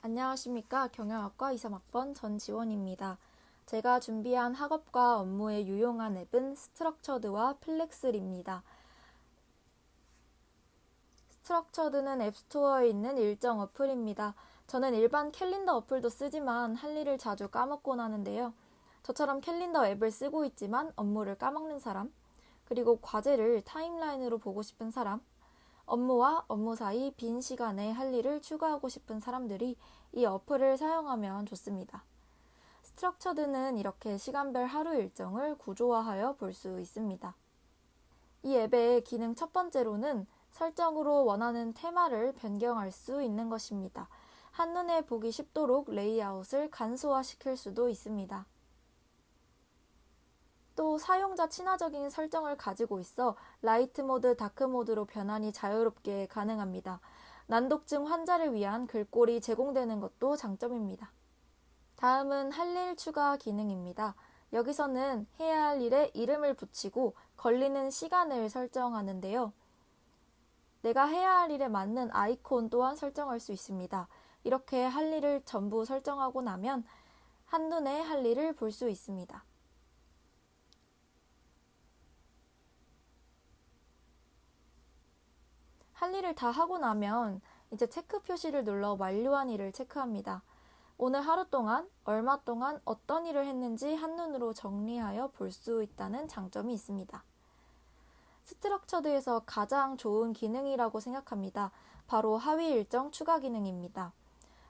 안녕하십니까. 경영학과 23학번 전지원입니다. 제가 준비한 학업과 업무에 유용한 앱은 스트럭처드와 플렉슬입니다. 스트럭처드는 앱스토어에 있는 일정 어플입니다. 저는 일반 캘린더 어플도 쓰지만 할 일을 자주 까먹곤 하는데요. 저처럼 캘린더 앱을 쓰고 있지만 업무를 까먹는 사람, 그리고 과제를 타임라인으로 보고 싶은 사람, 업무와 업무 사이 빈 시간에 할 일을 추가하고 싶은 사람들이 이 어플을 사용하면 좋습니다. 스트럭처드는 이렇게 시간별 하루 일정을 구조화하여 볼 수 있습니다. 이 앱의 기능 첫 번째로는 설정으로 원하는 테마를 변경할 수 있는 것입니다. 한눈에 보기 쉽도록 레이아웃을 간소화시킬 수도 있습니다. 또 사용자 친화적인 설정을 가지고 있어 라이트 모드, 다크 모드로 변환이 자유롭게 가능합니다. 난독증 환자를 위한 글꼴이 제공되는 것도 장점입니다. 다음은 할 일 추가 기능입니다. 여기서는 해야 할 일에 이름을 붙이고 걸리는 시간을 설정하는데요. 내가 해야 할 일에 맞는 아이콘 또한 설정할 수 있습니다. 이렇게 할 일을 전부 설정하고 나면 한눈에 할 일을 볼 수 있습니다. 할 일을 다 하고 나면 이제 체크 표시를 눌러 완료한 일을 체크합니다. 오늘 하루 동안 얼마 동안 어떤 일을 했는지 한눈으로 정리하여 볼 수 있다는 장점이 있습니다. 스트럭처드에서 가장 좋은 기능이라고 생각합니다. 바로 하위 일정 추가 기능입니다.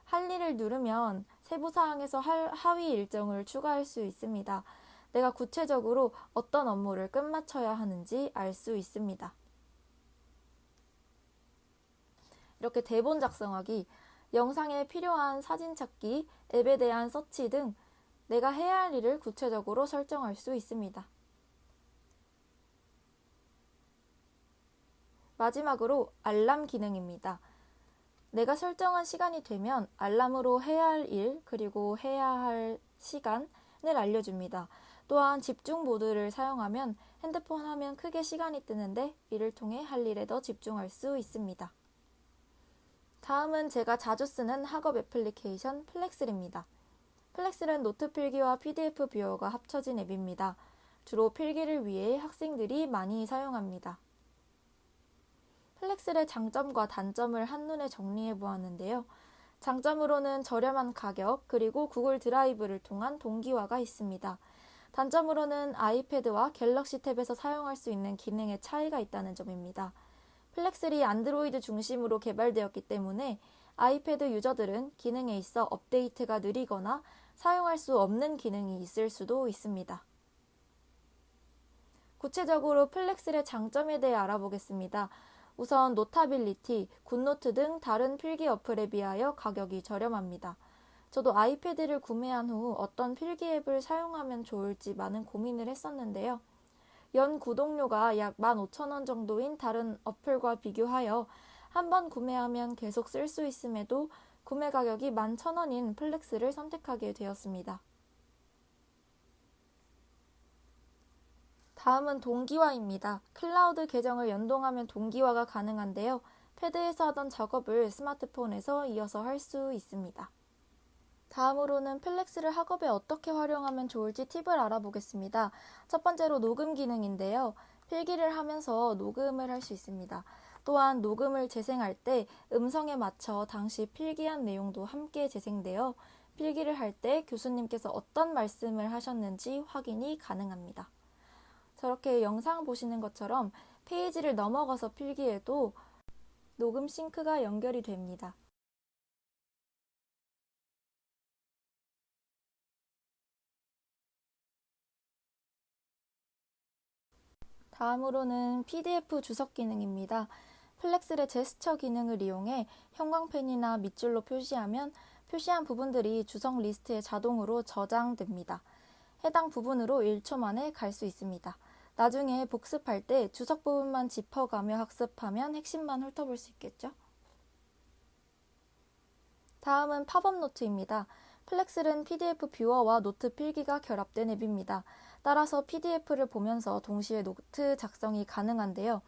할 일을 누르면 세부사항에서 하위 일정을 추가할 수 있습니다. 내가 구체적으로 어떤 업무를 끝마쳐야 하는지 알 수 있습니다. 이렇게 대본 작성하기, 영상에 필요한 사진 찾기, 앱에 대한 서치 등 내가 해야 할 일을 구체적으로 설정할 수 있습니다. 마지막으로 알람 기능입니다. 내가 설정한 시간이 되면 알람으로 해야 할 일, 그리고 해야 할 시간을 알려줍니다. 또한 집중 모드를 사용하면 핸드폰 화면 크게 시간이 뜨는데 이를 통해 할 일에 더 집중할 수 있습니다. 다음은 제가 자주 쓰는 학업 애플리케이션 플렉슬입니다. 플렉슬은 노트 필기와 PDF 뷰어가 합쳐진 앱입니다. 주로 필기를 위해 학생들이 많이 사용합니다. 플렉슬의 장점과 단점을 한눈에 정리해 보았는데요. 장점으로는 저렴한 가격, 그리고 구글 드라이브를 통한 동기화가 있습니다. 단점으로는 아이패드와 갤럭시 탭에서 사용할 수 있는 기능의 차이가 있다는 점입니다. 플렉슬이 안드로이드 중심으로 개발되었기 때문에 아이패드 유저들은 기능에 있어 업데이트가 느리거나 사용할 수 없는 기능이 있을 수도 있습니다. 구체적으로 플렉슬의 장점에 대해 알아보겠습니다. 우선 노타빌리티, 굿노트 등 다른 필기 어플에 비하여 가격이 저렴합니다. 저도 아이패드를 구매한 후 어떤 필기 앱을 사용하면 좋을지 많은 고민을 했었는데요. 연 구독료가 약 15,000원 정도인 다른 어플과 비교하여 한 번 구매하면 계속 쓸 수 있음에도 구매 가격이 11,000원인 플렉스를 선택하게 되었습니다. 다음은 동기화입니다. 클라우드 계정을 연동하면 동기화가 가능한데요. 패드에서 하던 작업을 스마트폰에서 이어서 할 수 있습니다. 다음으로는 플렉스를 학업에 어떻게 활용하면 좋을지 팁을 알아보겠습니다. 첫 번째로 녹음 기능인데요. 필기를 하면서 녹음을 할 수 있습니다. 또한 녹음을 재생할 때 음성에 맞춰 당시 필기한 내용도 함께 재생되어 필기를 할 때 교수님께서 어떤 말씀을 하셨는지 확인이 가능합니다. 저렇게 영상 보시는 것처럼 페이지를 넘어가서 필기해도 녹음 싱크가 연결이 됩니다. 다음으로는 PDF 주석 기능입니다. 플렉슬의 제스처 기능을 이용해 형광펜이나 밑줄로 표시하면 표시한 부분들이 주석 리스트에 자동으로 저장됩니다. 해당 부분으로 1초 만에 갈 수 있습니다. 나중에 복습할 때 주석 부분만 짚어가며 학습하면 핵심만 훑어볼 수 있겠죠? 다음은 팝업 노트입니다. 플렉슬은 PDF 뷰어와 노트 필기가 결합된 앱입니다. 따라서 PDF를 보면서 동시에 노트 작성이 가능한데요.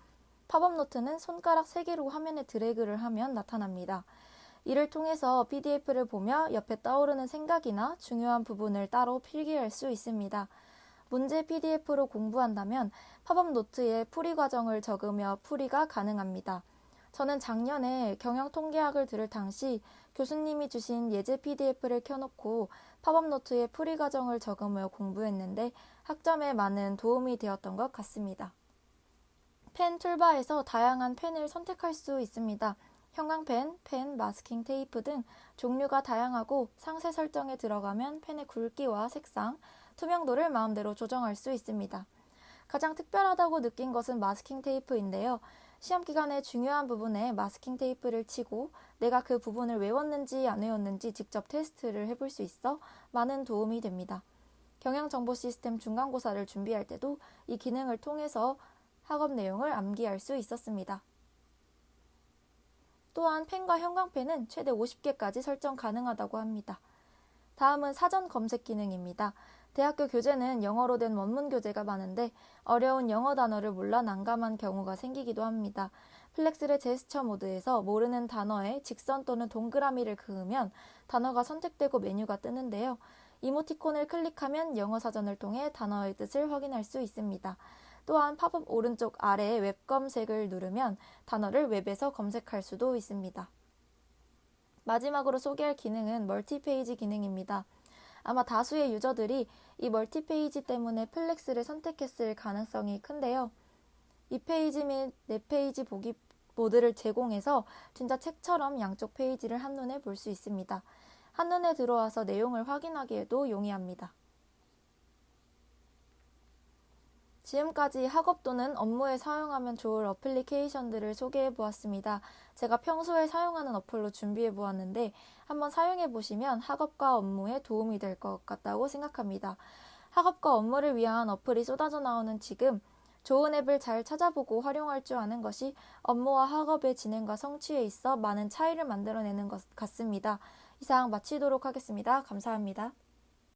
팝업 노트는 손가락 3개로 화면에 드래그를 하면 나타납니다. 이를 통해서 PDF를 보며 옆에 떠오르는 생각이나 중요한 부분을 따로 필기할 수 있습니다. 문제 PDF로 공부한다면 팝업 노트에 풀이 과정을 적으며 풀이가 가능합니다. 저는 작년에 경영통계학을 들을 당시 교수님이 주신 예제 PDF를 켜놓고 팝업 노트에 풀이 과정을 적으며 공부했는데 학점에 많은 도움이 되었던 것 같습니다. 펜 툴바에서 다양한 펜을 선택할 수 있습니다. 형광펜, 펜, 마스킹 테이프 등 종류가 다양하고 상세 설정에 들어가면 펜의 굵기와 색상, 투명도를 마음대로 조정할 수 있습니다. 가장 특별하다고 느낀 것은 마스킹 테이프인데요. 시험 기간에 중요한 부분에 마스킹 테이프를 치고 내가 그 부분을 외웠는지 안 외웠는지 직접 테스트를 해볼 수 있어 많은 도움이 됩니다. 경영정보시스템 중간고사를 준비할 때도 이 기능을 통해서 학업 내용을 암기할 수 있었습니다. 또한 펜과 형광펜은 최대 50개까지 설정 가능하다고 합니다. 다음은 사전 검색 기능입니다. 대학교 교재는 영어로 된 원문 교재가 많은데 어려운 영어 단어를 몰라 난감한 경우가 생기기도 합니다. 플렉스의 제스처 모드에서 모르는 단어에 직선 또는 동그라미를 그으면 단어가 선택되고 메뉴가 뜨는데요. 이모티콘을 클릭하면 영어 사전을 통해 단어의 뜻을 확인할 수 있습니다. 또한 팝업 오른쪽 아래 웹 검색을 누르면 단어를 웹에서 검색할 수도 있습니다. 마지막으로 소개할 기능은 멀티페이지 기능입니다. 아마 다수의 유저들이 이 멀티페이지 때문에 플렉스를 선택했을 가능성이 큰데요. 이 페이지 및 네 페이지 보기 모드를 제공해서 진짜 책처럼 양쪽 페이지를 한눈에 볼 수 있습니다. 한눈에 들어와서 내용을 확인하기에도 용이합니다. 지금까지 학업 또는 업무에 사용하면 좋을 어플리케이션들을 소개해 보았습니다. 제가 평소에 사용하는 어플로 준비해 보았는데 한번 사용해 보시면 학업과 업무에 도움이 될 것 같다고 생각합니다. 학업과 업무를 위한 어플이 쏟아져 나오는 지금 좋은 앱을 잘 찾아보고 활용할 줄 아는 것이 업무와 학업의 진행과 성취에 있어 많은 차이를 만들어내는 것 같습니다. 이상 마치도록 하겠습니다. 감사합니다.